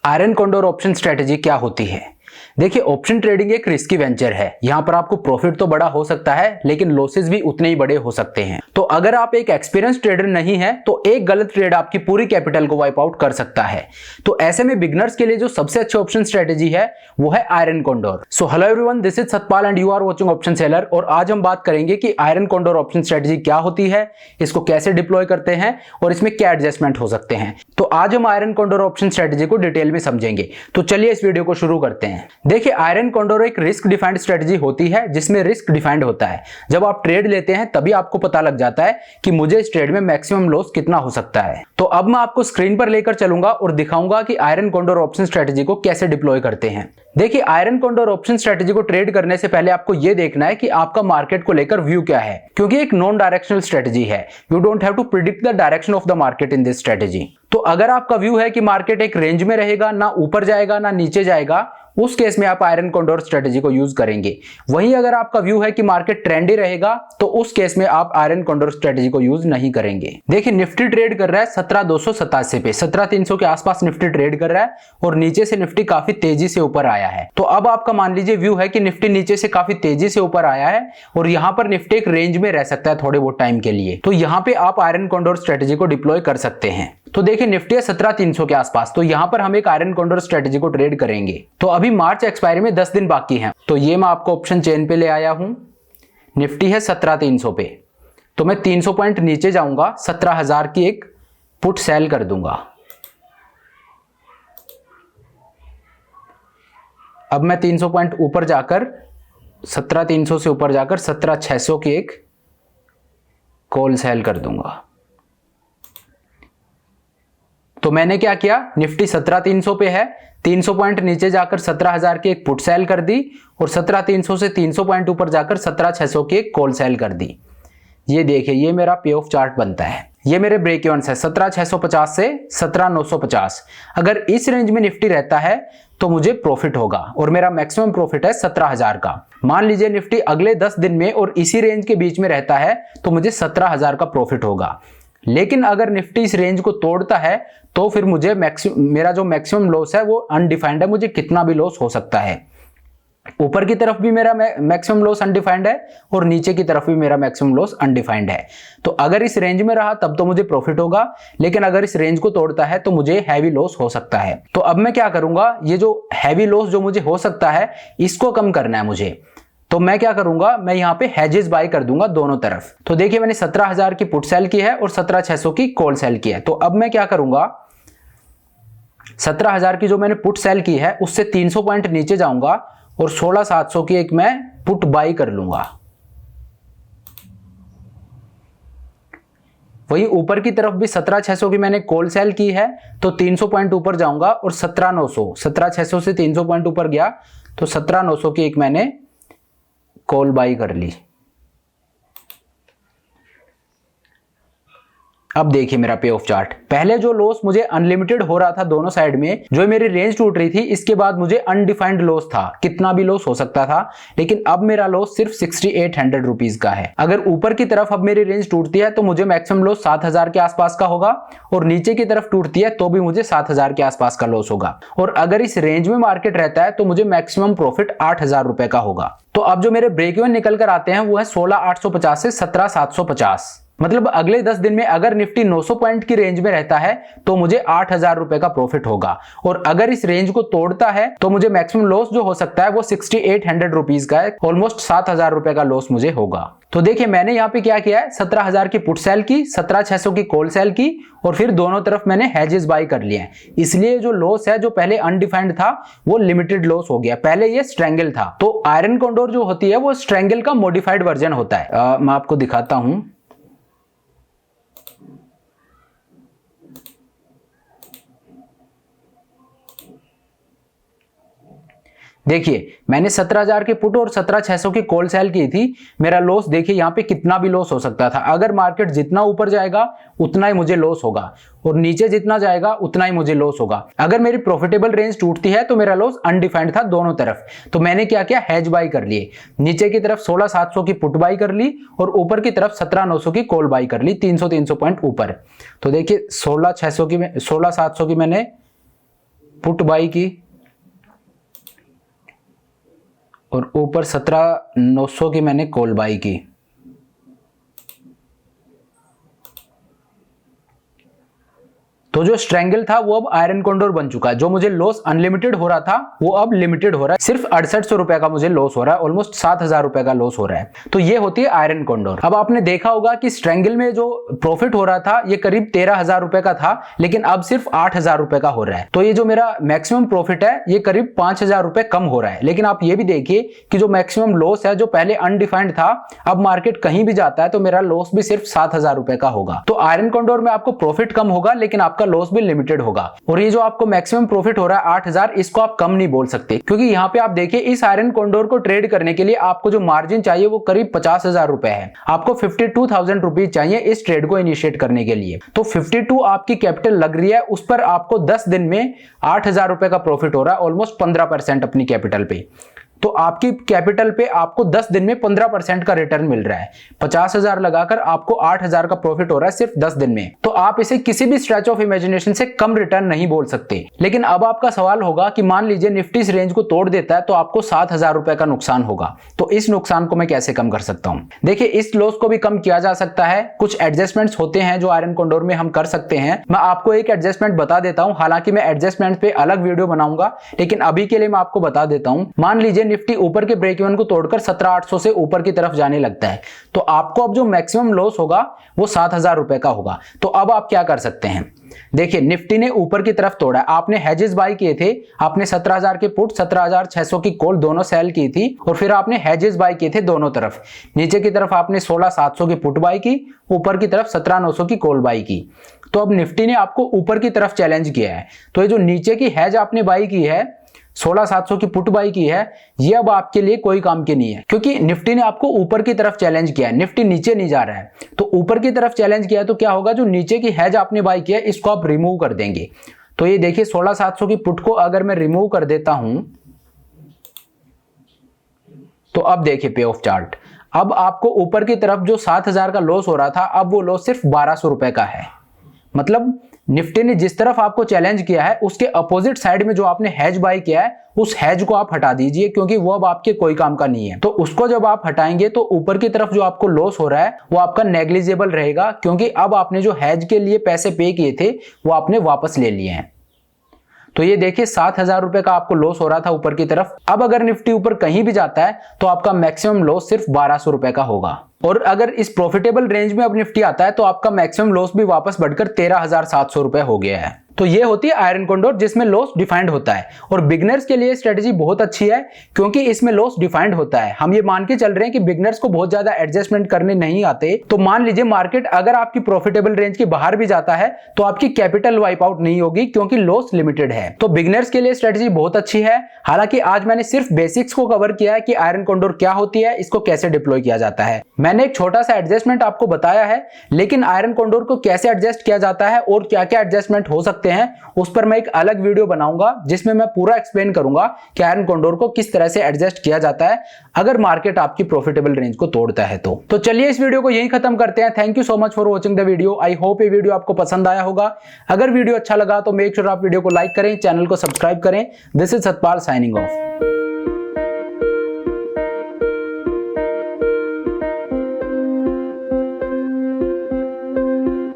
Iron Condor option strategy क्या होती है? देखिए, ऑप्शन ट्रेडिंग एक रिस्की वेंचर है। यहाँ पर आपको प्रॉफिट तो बड़ा हो सकता है, लेकिन लॉसेस भी उतने ही बड़े हो सकते हैं। तो अगर आप एक एक्सपीरियंस ट्रेडर नहीं है तो एक गलत ट्रेड आपकी पूरी कैपिटल को वाइप आउट कर सकता है। तो ऐसे में बिगनर्स के लिए जो सबसे अच्छी ऑप्शन स्ट्रेटेजी है वो है iron condor. So hello everyone, this is Satpal and you are watching option seller. और आज हम बात करेंगे कि आयरन कोंडोर ऑप्शन स्ट्रेटेजी क्या होती है, इसको कैसे डिप्लॉय करते हैं और इसमें क्या एडजस्टमेंट हो सकते हैं। तो आज हम आयरन कोंडोर ऑप्शन स्ट्रेटेजी को डिटेल में समझेंगे। तो चलिए इस वीडियो को शुरू करते हैं। देखिए, आयरन कोंडोर एक रिस्क डिफाइंड स्ट्रेटजी होती है जिसमें रिस्क डिफाइंड होता है। जब आप ट्रेड लेते हैं तभी आपको पता लग जाता है कि मुझे इस ट्रेड में मैक्सिमम लॉस कितना हो सकता है। तो अब मैं आपको स्क्रीन पर लेकर चलूंगा और दिखाऊंगा कि आयरन कोंडोर ऑप्शन स्ट्रेटजी को कैसे डिप्लॉय करते हैं। देखिए, आयरन कोंडोर ऑप्शन स्ट्रेटजी को ट्रेड करने से पहले आपको यह देखना है कि आपका मार्केट को लेकर व्यू क्या है, क्योंकि एक नॉन डायरेक्शनल स्ट्रेटजी है। You don't have to predict the direction of the market in this strategy. तो अगर आपका व्यू है कि मार्केट एक रेंज में रहेगा, ना ऊपर जाएगा ना नीचे जाएगा, उस केस में आप आयरन कोंडोर स्ट्रेटजी को यूज करेंगे। वहीं अगर आपका व्यू है कि मार्केट ट्रेंडी रहेगा तो उस केस में आप आयरन कोंडोर स्ट्रेटजी को यूज नहीं करेंगे। देखिए, निफ्टी ट्रेड कर रहा है 17,287 पे, 17,300 के आसपास निफ्टी ट्रेड कर रहा है और नीचे से निफ्टी काफी तेजी से ऊपर आया है। तो अब आपका मान लीजिए व्यू है कि निफ्टी नीचे से काफी तेजी से ऊपर आया है और यहाँ पर निफ्टी एक रेंज में रह सकता है थोड़े बहुत टाइम के लिए। तो यहाँ पे आप आयरन कोंडोर स्ट्रेटजी को डिप्लॉय कर सकते हैं। तो देखिए, निफ्टी है 17,300 के आसपास, तो यहां पर हम एक आयरन कोंडोर स्ट्रेटजी को ट्रेड करेंगे। तो अभी मार्च एक्सपायरी में 10 दिन बाकी हैं। तो ये मैं आपको ऑप्शन चेन पे ले आया हूं। निफ्टी है 17,300 पे, तो मैं 300 पॉइंट नीचे जाऊंगा, 17,000 की एक पुट सेल कर दूंगा। अब मैं 300 पॉइंट ऊपर जाकर 17,300 से ऊपर जाकर 17,600 की एक कॉल सेल कर दूंगा। तो मैंने क्या किया, निफ्टी 17,300 पे है, 300 पॉइंट नीचे जाकर 17,000 की एक पुट सेल कर दी और 17,300 से 300 पॉइंट ऊपर जाकर 17,600 की एक कॉल सेल कर दी। ये देखिए, ये मेरा पे ऑफ चार्ट बनता है। ये मेरे ब्रेक इवन्स है 17,650 से 17,950। अगर इस रेंज में निफ्टी रहता है तो मुझे प्रॉफिट होगा और मेरा मैक्सिमम प्रॉफिट है 17,000 का। मान लीजिए निफ्टी अगले 10 दिन में और इसी रेंज के बीच में रहता है तो मुझे 17,000 का प्रॉफिट होगा। लेकिन अगर निफ्टी इस रेंज को तोड़ता है तो फिर मुझे मेरा जो मैक्सिमम लॉस है वो अनडिफाइंड है, मुझे कितना भी लॉस हो सकता है। ऊपर की तरफ भी मेरा मैक्सिमम लॉस अनडिफाइंड है और नीचे की तरफ भी मेरा मैक्सिमम लॉस अनडिफाइंड है। तो अगर इस रेंज में रहा तब तो मुझे प्रॉफिट होगा, लेकिन अगर इस रेंज को तोड़ता है तो मुझे हैवी लॉस हो सकता है। तो अब मैं क्या करूंगा, ये जो हैवी लॉस जो मुझे हो सकता है इसको कम करना है मुझे। तो मैं क्या करूंगा, मैं यहां पे हेजेस बाय कर दूंगा दोनों तरफ। तो देखिए, मैंने 17,000 की पुट सेल की है और 17,600 की कॉल सेल की है। तो अब मैं क्या करूंगा, 17,000 की जो मैंने पुट सेल की है उससे 300 पॉइंट नीचे जाऊंगा और 16,700 की एक मैं पुट बाय कर लूंगा। वही ऊपर की तरफ भी 17,600 की मैंने कॉल सेल की है, तो 300 पॉइंट ऊपर जाऊंगा और 17,900, 17,600 से 300 पॉइंट ऊपर गया तो 17,900 की एक मैंने कॉल बाई कर ली। अब देखिए मेरा पे ऑफ चार्ट। पहले जो लॉस मुझे अनलिमिटेड हो रहा था दोनों साइड में, जो मेरी रेंज टूट रही थी, इसके बाद मुझे अनडिफाइंड लॉस था, कितना भी लॉस हो सकता था। लेकिन अब मेरा लॉस सिर्फ 6,800 रुपीज का है। अगर ऊपर की तरफ अब मेरी रेंज टूटती है तो मुझे मैक्सिमम लॉस 7,000 के आसपास का होगा और नीचे की तरफ टूटती है तो भी मुझे 7,000 के आसपास का लॉस होगा। और अगर इस रेंज में मार्केट रहता है तो मुझे मैक्सिमम प्रॉफिट 8,000 रुपए का होगा। तो अब जो मेरे ब्रेक इवन निकल कर आते हैं वो है 16,850 से 17,750। मतलब अगले 10 दिन में अगर निफ्टी 900 पॉइंट की रेंज में रहता है तो मुझे 8,000 रुपए का प्रॉफिट होगा। और अगर इस रेंज को तोड़ता है तो मुझे मैक्सिमम लॉस जो हो सकता है वो 6,800 रुपीज का है, ऑलमोस्ट 7,000 रुपए का लॉस मुझे होगा। तो देखिए, मैंने यहाँ पे क्या किया है, 17,000 की पुट सेल की, 17,600 की कॉल सेल की और फिर दोनों तरफ मैंने हेजेस बाय कर लिए हैं। इसलिए जो लॉस है जो पहले अनडिफाइंड था वो लिमिटेड लॉस हो गया। पहले ये स्ट्रेंगल था। तो आयरन कोंडोर जो होती है वो स्ट्रेंगल का मॉडिफाइड वर्जन होता है। मैं आपको दिखाता हूं। देखिए, मैंने 17,000 की पुट और 17,600 की कॉल सेल की थी। मेरा लॉस देखिए यहाँ पे कितना भी लॉस हो सकता था। अगर मार्केट जितना ऊपर जाएगा उतना ही मुझे लॉस होगा और नीचे जितना जाएगा उतना ही मुझे लॉस होगा। अगर मेरी प्रॉफिटेबल रेंज टूटती है तो मेरा लॉस अनडिफाइंड था दोनों तरफ। तो मैंने क्या किया, हेज बाई कर लिए। नीचे की तरफ 16,700 की पुट बाई कर ली और ऊपर की तरफ 17,900 की कॉल बाई कर ली, 300 पॉइंट ऊपर। तो देखिए 16,700 की मैंने पुट बाई की और ऊपर 17,900 की मैंने कॉल बाई की। तो जो स्ट्रेंगल था वो अब आयरन कॉन्डोर बन चुका है। जो मुझे लॉस अनलिमिटेड हो रहा था वो अब लिमिटेड हो रहा है। सिर्फ 6800 रुपए का मुझे लॉस हो रहा है, ऑलमोस्ट 7000 रुपए का लॉस हो रहा है। तो ये होती है आयरन कॉन्डोर। अब आपने देखा होगा कि स्ट्रेंगल में जो प्रॉफिट हो रहा था ये करीब 13,000 रुपए का था, लेकिन अब सिर्फ 8,000 रुपए का हो रहा है। तो ये जो मेरा मैक्सिमम प्रॉफिट है ये करीब 5,000 रुपए कम हो रहा है। लेकिन आप ये भी देखिए कि जो मैक्सिमम लॉस है जो पहले अनडिफाइंड था, अब मार्केट कहीं भी जाता है तो मेरा लॉस भी सिर्फ 7,000 रुपए का होगा। तो आयरन कॉन्डोर में आपको प्रॉफिट कम होगा लेकिन आपका लॉस भी लिमिटेड होगा। और ये जो आपको मैक्सिमम प्रॉफिट हो रहा है 8,000, इसको आप कम नहीं बोल सकते, क्योंकि यहाँ पे आप देखिए इस आयरन कॉन्डोर को ट्रेड करने के लिए आपको जो मार्जिन चाहिए वो करीब 50,000 रुपए है। आपको 52,000 रुपीज चाहिए इस ट्रेड को इनिशिएट करने के लिए। तो 52 आपकी कैपिटल लग रही है, उस पर आपको 10 दिन में 8,000 रुपए का प्रॉफिट हो रहा है, ऑलमोस्ट 15% अपनी कैपिटल पे। तो आपकी कैपिटल पे आपको 10 दिन में 15% का रिटर्न मिल रहा है। 50,000 लगाकर आपको 8,000 का प्रॉफिट हो रहा है सिर्फ 10 दिन में। तो आप इसे किसी भी स्ट्रेच ऑफ इमेजिनेशन से कम रिटर्न नहीं बोल सकते। लेकिन अब आपका सवाल होगा कि मान लीजिए निफ्टी इस रेंज को तोड़ देता है तो आपको 7,000 रुपए का नुकसान होगा। तो इस नुकसान को मैं कैसे कम कर सकता हूं? देखिए इस लॉस को भी कम किया जा सकता है। कुछ एडजस्टमेंट्स होते हैं जो आयरन कॉन्डोर में हम कर सकते हैं। मैं आपको एक एडजस्टमेंट बता देता हूं, हालांकि मैं एडजस्टमेंट पे अलग वीडियो बनाऊंगा, लेकिन अभी के लिए मैं आपको बता देता हूं। मान लीजिए निफ्टी ऊपर के ब्रेक इवन को तोड़कर 17,800 से ऊपर की तरफ जाने लगता है, तो आपको अब जो मैक्सिमम लॉस होगा वो 7,000 रुपए का होगा। तो अब आप क्या कर सकते हैं? देखिए निफ्टी ने ऊपर की तरफ तोड़ा, आपने हेजेस बाय किए थे, आपने 17,000 के पुट 17,600 की कॉल दोनों सेल की थी, और फिर आपने हेजेस बाय किए थे दोनों तरफ। नीचे की तरफ आपने 16,700 की पुट बाय की, ऊपर की तरफ 17,900 की कॉल बाय की। तो अब निफ्टी ने आपको ऊपर की तरफ चैलेंज किया है, तो ये जो नीचे की हेज आपने बाय की है 16,700 की पुट बाई की है, ये अब आपके लिए कोई काम की नहीं है, क्योंकि निफ्टी ने आपको ऊपर की तरफ चैलेंज किया है, निफ्टी नीचे नहीं जा रहा है। तो ऊपर की तरफ चैलेंज किया है तो क्या होगा, जो नीचे की हेज आपने बाई किया है इसको आप रिमूव कर देंगे। तो ये देखिए 16,700 की पुट को अगर मैं रिमूव कर देता हूं तो अब देखिए पे ऑफ चार्ट, अब आपको ऊपर की तरफ जो 7,000 का लॉस हो रहा था अब वो लॉस सिर्फ 1,200 रुपए का है। मतलब निफ्टी ने जिस तरफ आपको चैलेंज किया है उसके अपोजिट साइड में जो आपने हेज बाय किया है उस हेज को आप हटा दीजिए, क्योंकि वो अब आपके कोई काम का नहीं है। तो उसको जब आप हटाएंगे तो ऊपर की तरफ जो आपको लॉस हो रहा है वो आपका नेग्लिजिबल रहेगा, क्योंकि अब आपने जो हेज के लिए पैसे पे किए थे वो आपने वापस ले लिए हैं। तो ये देखिए 7,000 रुपए का आपको लॉस हो रहा था ऊपर की तरफ। अब अगर निफ्टी ऊपर कहीं भी जाता है तो आपका मैक्सिमम लॉस सिर्फ 1,200 रुपए का होगा। और अगर इस प्रॉफिटेबल रेंज में अब निफ्टी आता है तो आपका मैक्सिमम लॉस भी वापस बढ़कर 13,700 रुपए हो गया है। तो ये होती है आयरन कॉन्डोर जिसमें लॉस डिफाइंड होता है। और बिगनर्स के लिए स्ट्रेटजी बहुत अच्छी है क्योंकि इसमें लॉस डिफाइंड होता है। हम ये मान के चल रहे हैं कि बिगनर्स को बहुत ज्यादा एडजस्टमेंट करने नहीं आते, तो मान लीजिए मार्केट अगर आपकी प्रॉफिटेबल रेंज के बाहर भी जाता है तो आपकी कैपिटल वाइप आउट नहीं होगी, क्योंकि लॉस लिमिटेड है। तो बिगनर्स के लिए स्ट्रेटजी बहुत अच्छी है। हालांकि आज मैंने सिर्फ बेसिक्स को कवर किया है कि आयरन कॉन्डोर क्या होती है, इसको कैसे डिप्लॉय किया जाता है। मैंने एक छोटा सा एडजस्टमेंट आपको बताया है, लेकिन आयरन कॉन्डोर को कैसे एडजस्ट किया जाता है और क्या क्या एडजस्टमेंट हो सकते हैं उस पर मैं एक अलग वीडियो बनाऊंगा जिसमें मैं पूरा एक्सप्लेन करूंगा कि आयरन कॉन्डोर को किस तरह से एडजस्ट किया जाता है अगर मार्केट आपकी प्रॉफिटेबल रेंज को तोड़ता है। तो चलिए इस वीडियो को यहीं खत्म करते हैं। Thank you so much for watching the video. I hope ये वीडियो आपको पसंद आया होगा। अगर वीडियो अच्छा लगा तो मेक श्योर आप वीडियो को लाइक करें, चैनल को सब्सक्राइब करें। This is Satpal signing off.